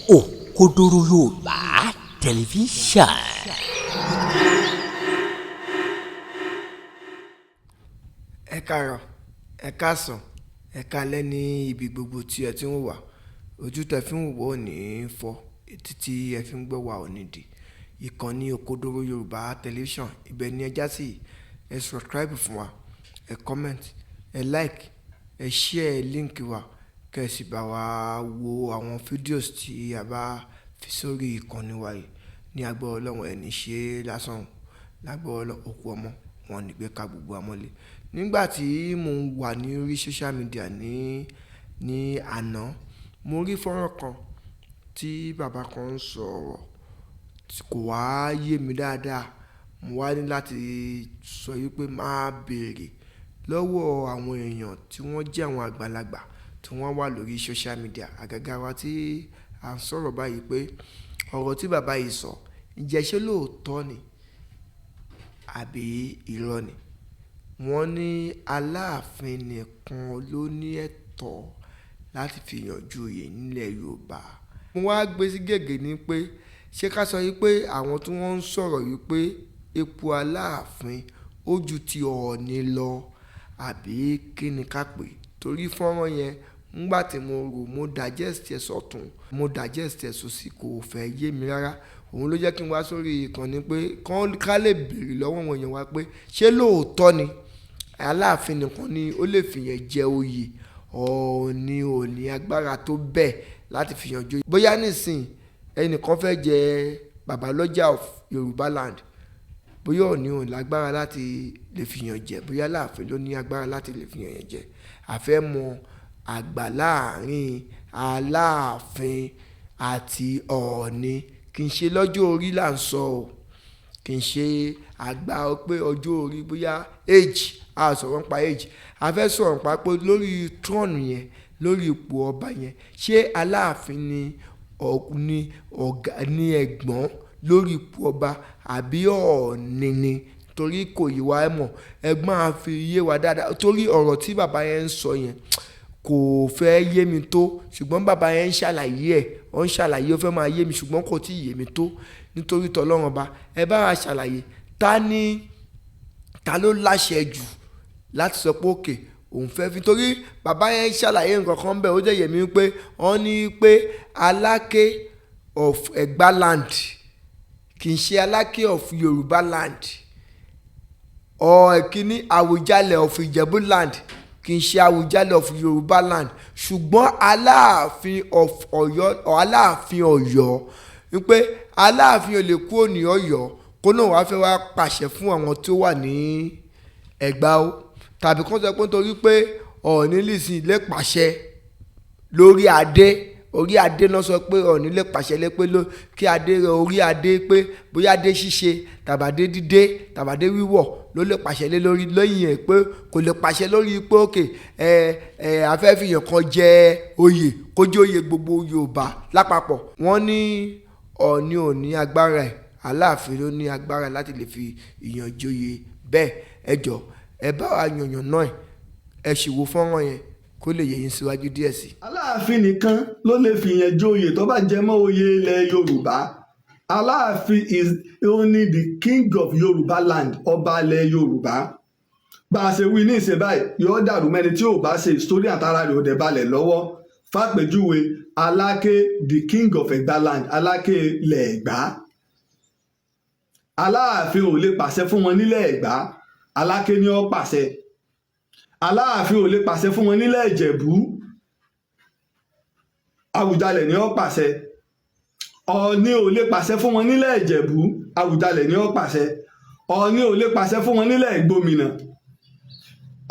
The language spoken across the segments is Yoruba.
Òkodoro Yorùbá tẹlifíṣàn. Ẹ káàárọ̀, ẹ káàsán, ẹ káalẹ́ ní ibi gbogbo tí ẹ ti ń wà. Ojú tẹ́ fi ń wò ó ní fọ́, etí tí ẹ fi ń gbọ́ wa ò ní dì. Ìkànnì Òkodoro Yorùbá tẹlifíṣàn, ibẹ̀ ni ẹ já sí. Ẹ subscribe fún wa, ẹ comment, ẹ like, ẹ share link wa, kẹ́ ẹ sì bá wa wo àwọn fídíòs tí a bá fi sórí ìkànnì wa yìí. Ní agbára Ọlọ́run ẹ̀ ní ṣe lásán, lágbára Ọlọ́run òkú ọmọ wọn ní gbé ká gbogbo amọ́lé. Nígbà tí mo wà ní orí social media ní àná, mo rí fọ́nrán kan tí bàbá kan ń sọ̀rọ̀ tí kò wá yé mi dáadáa. Mo wá ní láti sọ wípé máa béèrè lọ́wọ́ àwọn èèyàn tí wọ́n jẹ́ àwọn àgbàlagbà tí wọ́n wà lórí social media, àgàgà wa tí à ń sọ̀rọ̀ báyìí, pé ọ̀rọ̀ tí bàbá yìí sọ, ǹjẹ́ ṣé lóòótọ́ ni àbí irọ́ ni? Wọ́n ní Aláàfin nìkan ló ní ẹ̀tọ́ láti fi yàn joyè nílẹ̀ Yorùbá. Mo wá gbé sí gègé ní pé ṣé ká sọ wípé àwọn tí wọ́n ń sọ̀rọ̀ wípé ipò Aláàfin ó ju ti Ọọ̀ni lọ, àbí kí ni ká pè? Torí fọ́nrán yẹn nígbà tí mo rò, mo digest ẹ̀ sọ́tún, mo digest ẹ̀ sósì, kò fẹ́ yé mi rárá. Òun ló jẹ́ kí n wá sórí ìkànnì pé ká lè béèrè lọ́wọ́ àwọn èèyàn wa pé ṣé lóòótọ́ ni Aláàfin nìkan ni ó lè fìyàn jẹ oyè, Ọọ̀ni ò ní agbára tó bẹ́ẹ̀ láti fìyàn joyè. Bóyá nísìn ẹnìkan fẹ́ jẹ Babalọ́jà of Yorùbá land, bóyá Ọọ̀ni ò ní agbára láti lè fìyàn jẹ, bóyá Aláàfin ló ní agbára láti lè fìyàn yẹn jẹ. A fẹ́ mọ àgbà láàrin Aláàfin àti Ọọ̀ni. Kì í ṣe lọ́jọ́ orí là ń sọ o, kì í ṣe àgbà pé ọjọ́ orí, bóyá age, a sọ̀rọ̀ nípa age. A fẹ́ sọ̀rọ̀ nípa pé lórí throne yẹn, lórí ipò ọba yẹn, ṣé Aláàfin ni ẹ̀gbọ́n lórí ipò ọba àbí Ọọ̀ni ni? Torí kò yé wa mọ̀, ẹ̀gbọ́n á fi yé wa dáadáa. Torí ọ̀rọ̀ tí bàbá yẹn ń sọ yẹn kò fẹ́ yé mi tó, ṣùgbọ́n bàbá yẹn ń ṣàlàyé ẹ̀, ó ń ṣàlàyé, ó fẹ́ máa yé mi, ṣùgbọ́n kò tí ì yé mi tó. Nítorí t'Ọlọ́run ọba, ẹ bá wa ṣàlàyé ta ló láṣẹ jù láti sọ pé òkè òun fẹ́ fi. Torí bàbá yẹn ṣàlàyé nǹkan kan bẹ́ẹ̀, ó jẹ́ yé mi pé wọ́n ní pé Aláké of Ẹ̀gbá land kì í ṣe Aláké of Yorùbá land, ọ̀ẹ́kíní Àwùjalẹ̀ of Ìjẹ̀bú land kì í ṣe Àwùjalẹ̀ of Yorùbá land, ṣùgbọ́n Aláàfin of Ọ̀yọ́, Aláàfin Ọ̀yọ́, wípé Aláàfin ò lè kúrò ní Ọ̀yọ́ kó náà wàá fẹ́ wá pàṣẹ fún àwọn tó wà ní Ẹ̀gbá o, tàbí kó sọ pé nítorí pé Ọọ̀ni lìsìn lè pàṣẹ lórí adé, orí adé náà sọ pé Ọọ̀ni lè pàṣẹ lé pé kí adé rẹ orí adé, pé bóyá adé ṣíṣe tàbádé dídé tàbádé wíwọ̀ ló lè pàṣẹ lé lórí, lẹ́yìn ẹ̀ pé kò lè pàṣẹ lórí pé òkè afẹ́fìyàn kan jẹ oyè kó jẹ́ oyè gbogbo Yorùbá lápapọ̀. Wọ́n ní Ọọ̀ni ò ní agbára ẹ̀, Aláàfin ló ní agbára láti lè fi ìyàn joyè bẹ́ẹ̀. Ẹ jọ̀ọ́ ẹ bá wa yànyàn náà, ẹ sì wo fọ́nrán yẹn kó lè yẹ yín síwájú díẹ̀ sí. Aláàfin nìkan ló lè fìyàn joyè tó bá jẹ mọ́ oyè ilẹ̀ Yorùbá. Aláàfin is only the king of Yorùbá land, ọba ilẹ̀ Yorùbá. Bá a ṣe wí ní ìṣe báyìí yóò dàrú mẹ́ni tí ò bá ṣe ìsítórí àtàrà rẹ̀ ò dẹ̀ balẹ̀ lọ́wọ́. Fàpèjúwe Aláké the king of Ẹ̀gbá land, Aláké ilẹ̀ Ẹ̀gbá. Aláàfin ò lè pàṣẹ fún wọn nílẹ̀ Ẹ̀gbá, Aláké ni ó pàṣẹ. Aláàfin ò lè pàṣẹ fún wọn nílẹ̀ Ìjẹ̀bú, Àwùjalẹ̀ ni ó pàṣẹ. Ọọ̀ni ò lè pàṣẹ fún wọn nílẹ̀ Ìjẹ̀bú, Àwùjalẹ̀ ni ó pàṣẹ. Ọọ̀ni ò lè pàṣẹ fún wọn nílẹ̀ Ìgbòmìnà,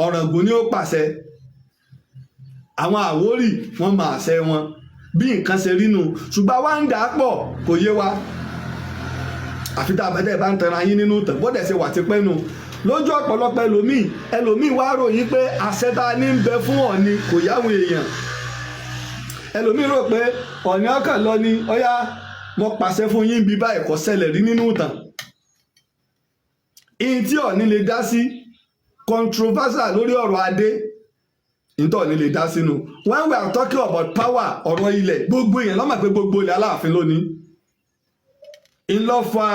Ọ̀ràngún ni ó pàṣẹ. Àwọn Àwórì wọ́n máa àṣẹ wọn bí nǹkan ṣe rí nù, ṣùgbọ́n wá ń dà á pọ̀ kò yé wa. Àfi tá a bá dẹ̀ bá ń tẹra yín nínú tàn bọ́dẹ̀ ṣe wà tipẹ́ nù. Lójú ọ̀pọ̀lọpọ̀ ẹlòmíì wá ròyìn pé àṣẹ tá a ní ń bẹ fún Ọọ̀ni kò yáwọn èèyàn. Ẹlòmíì rò pé Ọọ̀ni ọkàn lọ ni ọyá mo pàṣẹ fún yín bí báyìí, kò ṣẹlẹ̀ rí nínú ìtàn. Ìyìn tí Ọọ̀ni lè dá sí controversial lórí ọ̀rọ̀ adé, nítorí ní lè dá sínú when we are talking about power ọ̀rọ̀ ilẹ̀ gbogbo èèyàn ló mọ̀ pé gbogbo ilẹ̀ Aláàfin lónìí ńlọ́fà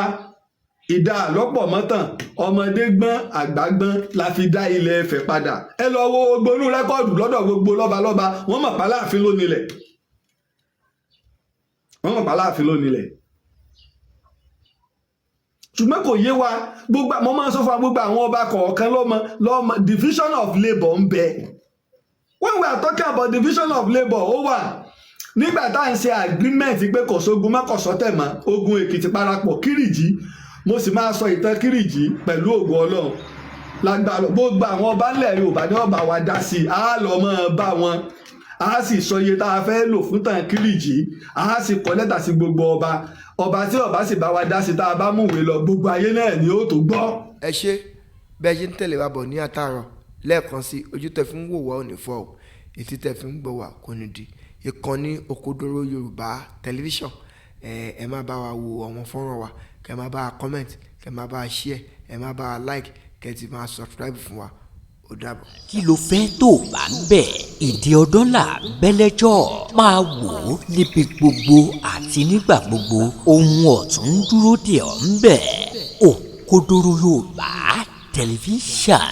ìdá àlọ́pọ̀ mọ́tàn ọmọdé gbọ́n àgbà gbọ́n la fi dá ilẹ̀ Ifẹ̀ padà ẹ lọ wo gbónú rẹ́kọ́ọ̀dù lọ́dọ̀ gbogbo lọ́balọ́ba wọ́n mọ̀ pa Aláàfin ló nílẹ̀ wọ́n mọ̀ pa Aláàfin ló nílẹ̀ ṣùgbọ́n kò yé wa gbogbo mo máa ń sọ fún wa gbogbo àwọn ọba kọ̀ọ̀kan lọ́mọ division of labour ń bẹ when we are talking about division of labour ó wà nígbà tá à ń ṣe agreement pé kò sógun má kò sọ́tẹ̀ mọ́ ogun Èkìtì parapọ̀ Kírìjí mo sì máa sọ ìtàn Kírìjí pẹ̀lú ògo Ọlọ́run lágbára gbogbo àwọn ọba ńlẹ̀ Yorùbá ní ọba wa dá sí i á lọ mọ́ bá wọn a sì sọ iye tá a fẹ́ lò fún tàn Kírìjí a sì kọ lẹ́tà sí gbogbo ọba tí ọba sì bá wa dá sí tá a bá múwèé lọ gbogbo ayé náà ni ó tó gbọ́. ẹ ṣe bẹ́ẹ̀ ṣe ń tẹ̀lé wa bọ̀ ní àtàárọ̀ lẹ́ẹ̀kan sí ojú tẹ fi ń wò wá ò ní fọ́ o etí tẹ fi ń gbọ́ wá kò ní di ìkànnì Òkodoro Yorùbá tẹlifíṣàn ẹ má bá wa wo àwọn fọ́nrán wa kẹ má bá wa comment kẹ má bá wa share ẹ má bá wa like kẹ ti máa subscribe fún wa ó dàbọ̀. kí ló fẹ́ tó bá ń bẹ̀ èdè ọdún là bẹ́lẹ́jọ́ máa wò ó níbi gbogbo àti nígbà gbogbo ohun ọ̀tún dúró dè ọ́ ń bẹ̀ Òkodoro Yorùbá tẹlifíṣàn.